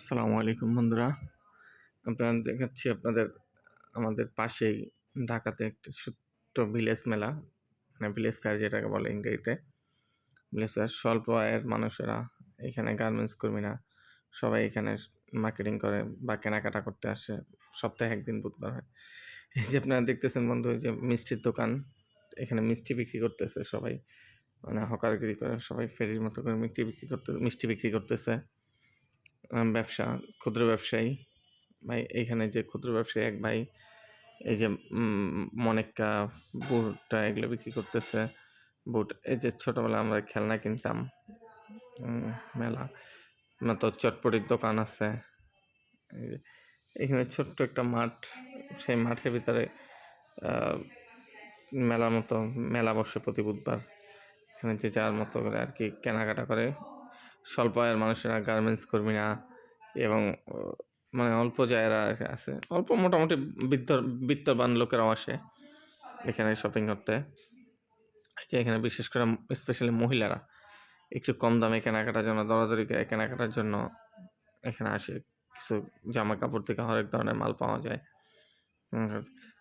আসসালামু আলাইকুম বন্ধুরা। আপনারা দেখাচ্ছি আপনাদের আমাদের পাশেই ঢাকাতে একটি ছোট্ট ভিলেজ মেলা, মানে ভিলেজ ফেয়ার যেটাকে বলে ইংরেজিতে। ভিলেজ ফেয়ার স্বল্প আয়ের মানুষেরা, এখানে গার্মেন্টস কর্মীরা সবাই এখানে মার্কেটিং করে বা কেনাকাটা করতে আসে। সপ্তাহে একদিন বুধবার হয়। এই যে আপনারা দেখতেছেন বন্ধু, এই যে মিষ্টির দোকান, এখানে মিষ্টি বিক্রি করতেছে সবাই, মানে হকারগিরি করে সবাই ফেরির মতো করে মিষ্টি বিক্রি করতেছে। ব্যবসা, ক্ষুদ্র ব্যবসায়ী ভাই, এইখানে যে ক্ষুদ্র ব্যবসায়ী এক ভাই এই যে মনেক্কা, বুট এগুলো বিক্রি করতেছে। বুট, এই যে ছোটোবেলায় আমরা খেলনা কিনতাম, মেলা তো চটপটির দোকান আছে। এখানে ছোট্ট একটা মাঠ, সেই মাঠের ভিতরে মেলার মতো মেলা বসে প্রতি বুধবার। এখানে যে যার মতো করে আর কি কেনাকাটা করে স্বল্প আয়ের মানুষেরা, গার্মেন্টস কর্মীরা এবং মানে অল্প যারা আছে, অল্প মোটামুটি বিত্তবান লোকেরাও আসে এখানে শপিং করতে। যে এখানে বিশেষ করে স্পেশালি মহিলারা একটু কম দামে কেনাকাটার জন্য, দরাদরি কেনাকাটার জন্য এখানে আসে। কিছু জামা কাপড় থেকে হরেক ধরনের মাল পাওয়া যায়।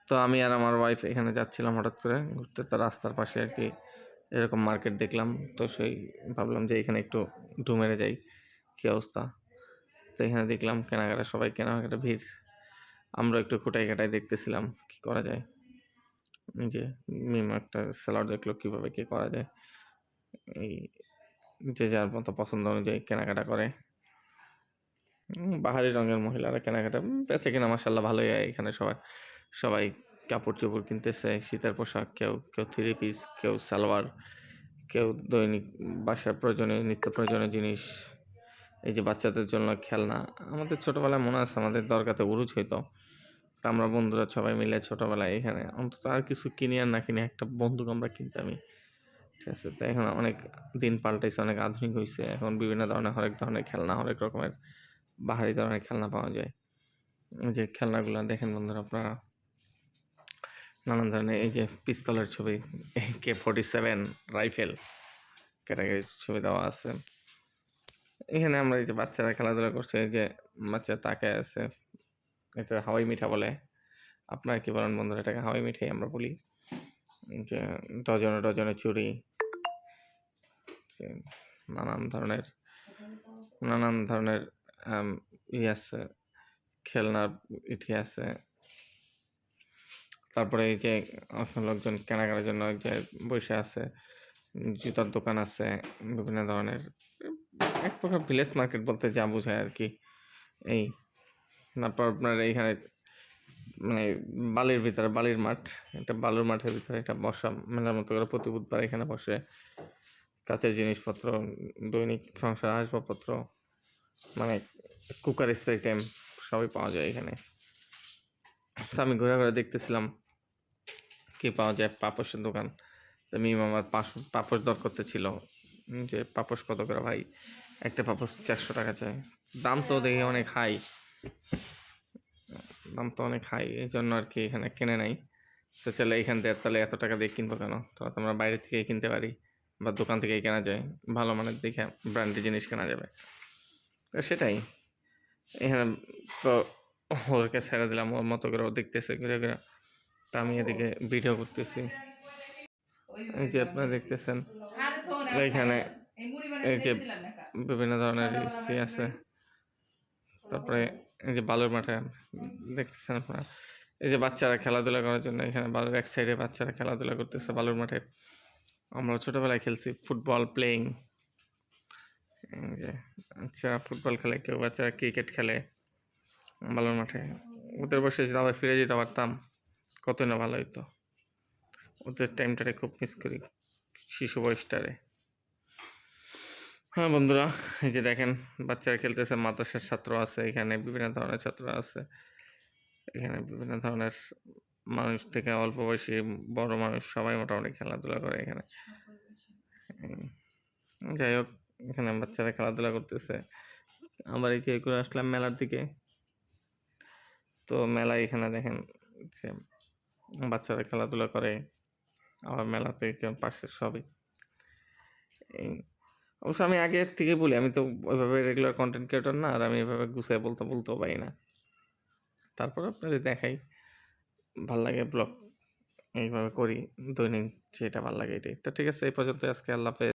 তো আমি আর আমার ওয়াইফ এখানে যাচ্ছিলাম হঠাৎ করে ঘুরতে, তো রাস্তার পাশে আর কি এরকম মার্কেট দেখলাম, তো সেই ভাবলাম যে এখানে একটু ঢু মেরে যাই, কী অবস্থা। তো এখানে দেখলাম কেনাকাটা, সবাই কেনাকাটা ভিড়। আমরা একটু খুঁটাই কাটাই দেখতেছিলাম কি করা যায়। যে মিম একটা সেলার দেখলো কীভাবে কী করা যায়, এই যে যার মতো পছন্দ অনুযায়ী কেনাকাটা করে। বাহারি রঙের মহিলারা কেনাকাটা বেচে কিনা মাশাআল্লাহ ভালোই হয় এখানে। সবাই কাপড় চোপড় কিনতেছে, শীতের পোশাক, কেউ থ্রি পিস, কেউ সালোয়ার, কেউ দৈনিক বাসার প্রয়োজনীয় নিত্য প্রয়োজনীয় জিনিস। এই যে বাচ্চাদের জন্য খেলনা, আমাদের ছোটোবেলায় মনে আছে আমাদের দরগাতে উরুজ হইতো, তা আমরা বন্ধুরা সবাই মিলে ছোটোবেলায় এখানে অন্তত আর কিছু কিনি আর না কিনে একটা বন্দুক আমরা কিনতামই, ঠিক আছে। তো এখন অনেক দিন পাল্টাইছে, অনেক আধুনিক হয়েছে, এখন বিভিন্ন ধরনের হরেক ধরনের খেলনা, হরেক রকমের বাহারি ধরনের খেলনা পাওয়া যায়। এই যে খেলনাগুলো দেখেন বন্ধুরা আপনারা, নানান ধরনের, এই যে পিস্তলের ছবি, AK-47 রাইফেল ক্যাটাগরির ছবি দেওয়া আছে। এখানে আমরা এই যে বাচ্চারা খেলাধুলা করছে, এই যে বাচ্চা তাকায় আছে, এটা হাওয়াই মিঠা বলে। আপনারা কি বলেন বন্ধুরা? এটাকে হাওয়াই মিঠাই আমরা বলি। যে ডজনে ডজনে চুড়ি, নানান ধরনের আছে, খেলনার ইটি আছে। তারপরে এই যে লোকজন কেনাকাটার জন্য যে বসে আছে, জুতার দোকান আছে, বিভিন্ন ধরনের, এক প্রকার ভিলেজ মার্কেট বলতে যা বোঝায় আর কি। এই তারপর আপনার এইখানে মানে বালির মাঠ, একটা বালুর মাঠের ভিতরে একটা বসা মেলার মতো করে প্রতি বুধবার এখানে বসে। কাছের জিনিসপত্র, দৈনিক সংসার আসবাবপত্র, মানে কুকার আইটেম সবই পাওয়া যায় এখানে। তো আমি ঘুরে ঘুরে দেখতেছিলাম কি পাওয়া যায়। পাপোশের দোকান, তো মিম আমার পাপোশ দর করতে ছিল, যে পাপোশ কত করে ভাই? একটা পাপোশ 400 টাকা চাই। দাম তো দেখি অনেক হাই, এই জন্য আর কি এখানে কিনে নাই। তো চলে এখান থেকে, তাহলে এত টাকা দিয়ে কিনবো কেন? তো আমরা বাইরে থেকেই কিনতে পারি বা দোকান থেকেই কেনা যায়, ভালো মানের দেখে ব্র্যান্ডের জিনিস কেনা যাবে। সেটাই এখানে। তো ওদেরকে ছেড়ে দিলাম, ওর মতো করে ও দেখতেছে ঘুরে ঘুরে, তা আমি এদিকে ভিডিও করতেছি। এই যে আপনারা দেখতেছেন এইখানে এই যে বিভিন্ন ধরনের কি আছে। তারপরে এই যে বালুর মাঠে দেখতেছেন আপনারা, এই যে বাচ্চারা খেলাধুলা করার জন্য এখানে বালুর এক সাইডে বাচ্চারা খেলাধুলা করতেছে বালুর মাঠে। আমরা ছোটোবেলায় খেলছি ফুটবল প্লেয়িং, যে বাচ্চারা ফুটবল খেলে, কেউ বাচ্চারা ক্রিকেট খেলে বালুর মাঠে। ওদের বসে যদি আবার ফিরে যেতে পারতাম কতই না ভালো হইতো। ওদের টাইমটারে খুব মিস করি, শিশু বয়সটারে। হ্যাঁ বন্ধুরা, এই যে দেখেন বাচ্চারা খেলতেছে, মাদ্রাসার ছাত্র আছে এখানে, বিভিন্ন ধরনের ছাত্র আছে এখানে, বিভিন্ন ধরনের মানুষ থেকে অল্প বয়সী বড় মানুষ সবাই মোটামুটি খেলাধুলা করে এখানে। যাই হোক, এখানে বাচ্চারা খেলাধুলা করতেছে। আবার এই যে করে আসলাম মেলার দিকে, তো মেলায় এখানে দেখেন যে বাচ্চারা খেলাধুলা করে, আবার মেলাতে পাশে সবই। অবশ্য আমি আগে থেকে বলি, আমি তো ওইভাবে রেগুলার কন্টেন্ট ক্রিয়েটর না, আর আমি এভাবে গুছিয়ে বলতেও পারি না। তারপর আপনাদের দেখাই, ভাল লাগে ব্লগ এইভাবে করি দৈনিক, যেটা ভাল লাগে এটাই। তো ঠিক আছে, এই পর্যন্ত আজকে। আল্লাহ হাফেজ।